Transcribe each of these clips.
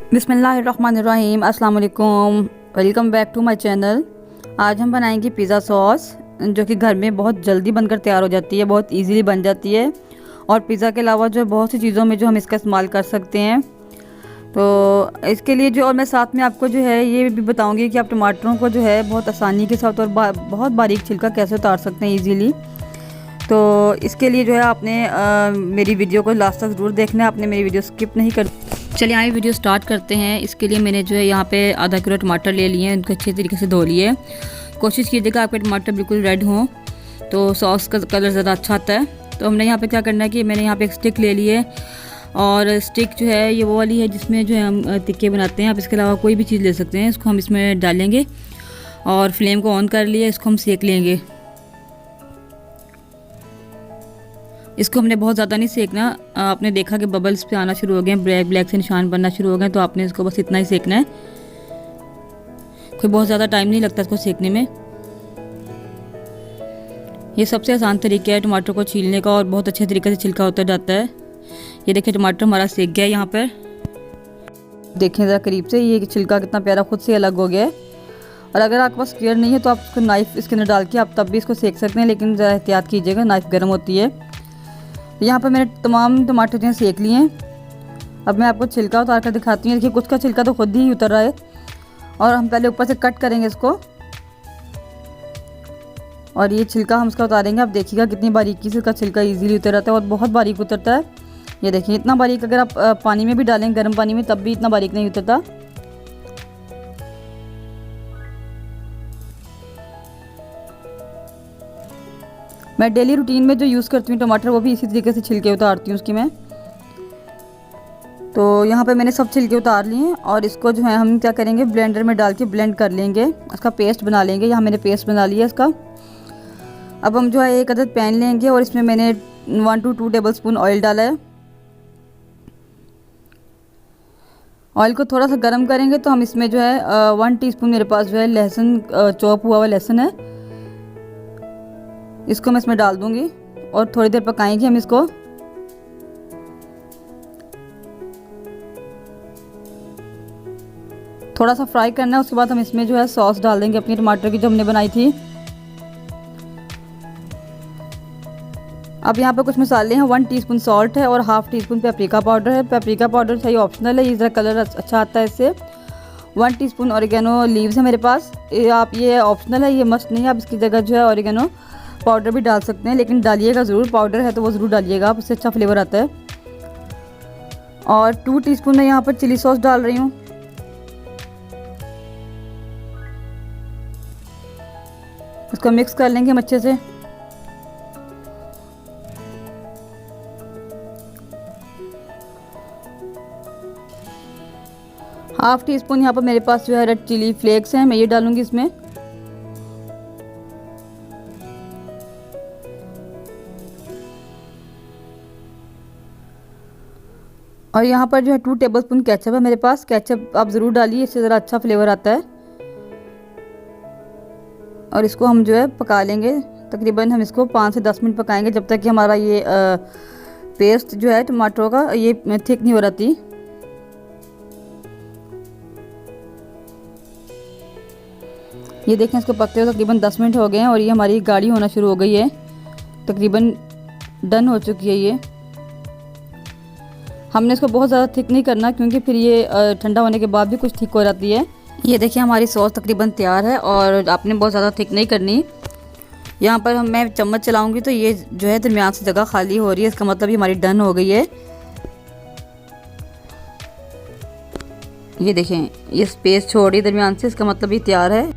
बिस्मिल्लाहिर्रहमानिर्रहीम, अस्सलाम वालेकुम। Welcome back to my channel. आज हम बनाएंगे पिज़्ज़ा सॉस, जो कि घर में बहुत जल्दी बनकर तैयार हो जाती है, बहुत इजीली बन जाती है। और पिज़्ज़ा के अलावा जो बहुत सी चीज़ों में जो हम इसका इस्तेमाल कर सकते हैं। तो इसके लिए जो और मैं साथ में आपको जो है ये भी बताऊंगी कि आप टमाटरों को जो है बहुत आसानी के साथ और बहुत बारीक छिलका कैसे उतार सकते हैं ईजीली। तो इसके लिए जो है आपने मेरी वीडियो को लास्ट तक ज़रूर देखना है, आपने मेरी वीडियो स्किप नहीं कर। चलिए आइए वीडियो स्टार्ट करते हैं। इसके लिए मैंने जो है यहाँ पे आधा किलो टमाटर ले लिए हैं, उनको अच्छे तरीके से धो लिए। कोशिश कीजिएगा आपके टमाटर बिल्कुल रेड हों, तो सॉस का कलर ज़्यादा अच्छा आता है। तो हमने यहाँ पे क्या करना है कि मैंने यहाँ पे एक स्टिक ले ली है, और स्टिक जो है ये वो वाली है जिसमें जो है हम टिक्के बनाते हैं। आप इसके अलावा कोई भी चीज़ ले सकते हैं। इसको हम इसमें डालेंगे और फ्लेम को ऑन कर लिए, इसको हम सेक लेंगे। इसको हमने बहुत ज़्यादा नहीं सेकना। आपने देखा कि बबल्स पे आना शुरू हो गए हैं, ब्लैक ब्लैक से निशान बनना शुरू हो गए, तो आपने इसको बस इतना ही सेकना है। कोई बहुत ज़्यादा टाइम नहीं लगता इसको सेकने में। ये सबसे आसान तरीका है टमाटर को छीलने का, और बहुत अच्छे तरीके से छिलका उतर जाता है। ये देखिए टमाटर हमारा सेक गया है। यहाँ पर देखें ज़रा करीब से, ये छिलका कितना प्यारा खुद से अलग हो गया है। और अगर आपके पास स्क्वायर नहीं है तो आप उसको नाइफ़ इसके अंदर डाल के आप तब भी इसको सेक सकते हैं, लेकिन ज़रा एहतियात कीजिएगा, नाइफ़ गर्म होती है। यहाँ पर मैंने तमाम टमाटर जो हैं सेक लिए हैं। अब मैं आपको छिलका उतार कर दिखाती हूँ। देखिए कुछ का छिलका तो खुद ही उतर रहा है, और हम पहले ऊपर से कट करेंगे इसको, और ये छिलका हम इसका उतारेंगे। आप देखिएगा कितनी बारीकी से इसका छिलका इजीली उतर जाता है, और बहुत बारीक उतरता है। ये देखिए इतना बारीक, अगर आप पानी में भी डालें, गर्म पानी में, तब भी इतना बारीक नहीं उतरता। मैं डेली रूटीन में जो यूज़ करती हूँ टमाटर, वो भी इसी तरीके से छिलके उतारती हूँ उसकी मैं। तो यहाँ पे मैंने सब छिलके उतार लिए हैं, और इसको जो है हम क्या करेंगे, ब्लेंडर में डाल के ब्लेंड कर लेंगे, इसका पेस्ट बना लेंगे। यहाँ मैंने पेस्ट बना लिया इसका। अब हम जो है एक अदद पैन लेंगे, और इसमें मैंने 1 to 2 टेबल स्पून ऑयल डाला है। ऑयल को थोड़ा सा गर्म करेंगे तो हम इसमें जो है 1 टीस्पून मेरे पास जो है लहसुन, चॉप हुआ हुआ लहसुन है, इसको मैं इसमें डाल दूंगी, और थोड़ी देर पकाएंगे हम इसको। थोड़ा सा फ्राई करना है। उसके बाद हम इसमें जो है सॉस डाल देंगे अपनी टमाटर की, जो हमने बनाई थी। अब यहाँ पे कुछ मसाले हैं। 1 टीस्पून सॉल्ट है, और हाफ़ टीस्पून पेपरिका पाउडर है। पेपरिका पाउडर सही ऑप्शनल है, ये ज़रा कलर अच्छा आता है इससे। 1 टीस्पून ऑरिगेनो लीव्स है मेरे पास। आप ये ऑप्शनल है, ये मस्ट नहीं है। आप इसकी जगह जो है ऑरिगेनो पाउडर भी डाल सकते हैं, लेकिन डालिएगा ज़रूर, पाउडर है तो वो ज़रूर डालिएगा आप, उससे अच्छा फ्लेवर आता है। और 2 टीस्पून मैं यहाँ पर चिली सॉस डाल रही हूँ। इसको मिक्स कर लेंगे हम अच्छे से। हाफ़ टीस्पून यहाँ पर मेरे पास जो है रेड चिली फ्लेक्स हैं, मैं ये डालूंगी इसमें। और यहाँ पर जो है 2 टेबलस्पून केचप है मेरे पास। केचप आप ज़रूर डालिए, इससे ज़रा अच्छा फ्लेवर आता है। और इसको हम जो है पका लेंगे, तकरीबन हम इसको 5 से 10 मिनट पकाएंगे, जब तक कि हमारा ये पेस्ट जो है टमाटरों का ये थिक नहीं हो जाती। ये देखें इसको पकते हुए तकरीबन 10 मिनट हो गए हैं, और ये हमारी गाढ़ी होना शुरू हो गई है, तकरीबन डन हो चुकी है ये। हमने इसको बहुत ज़्यादा थिक नहीं करना, क्योंकि फिर ये ठंडा होने के बाद भी कुछ थिक हो जाती है। ये देखिए हमारी सॉस तकरीबन तैयार है, और आपने बहुत ज़्यादा थिक नहीं करनी। यहाँ पर मैं चम्मच चलाऊंगी तो ये जो है दरमियान से जगह खाली हो रही है, इसका मतलब ये हमारी डन हो गई है। ये देखें ये स्पेस छोड़ रही है दरमियान से, इसका मतलब ये तैयार है।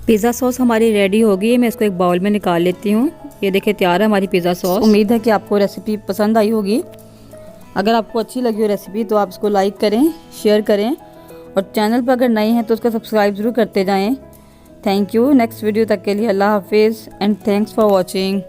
पिज़्ज़ा सॉस हमारी रेडी हो गई है। मैं इसको एक बाउल में निकाल लेती हूँ। ये देखिए तैयार है हमारी पिज़्ज़ा सॉस। उम्मीद है कि आपको रेसिपी पसंद आई होगी। अगर आपको अच्छी लगी हो रेसिपी तो आप इसको लाइक करें, शेयर करें, और चैनल पर अगर नए हैं तो उसका सब्सक्राइब ज़रूर करते जाएं। Thank you. नेक्स्ट वीडियो तक के लिए अल्लाह हाफिज़, एंड थैंक्स फॉर वॉचिंग।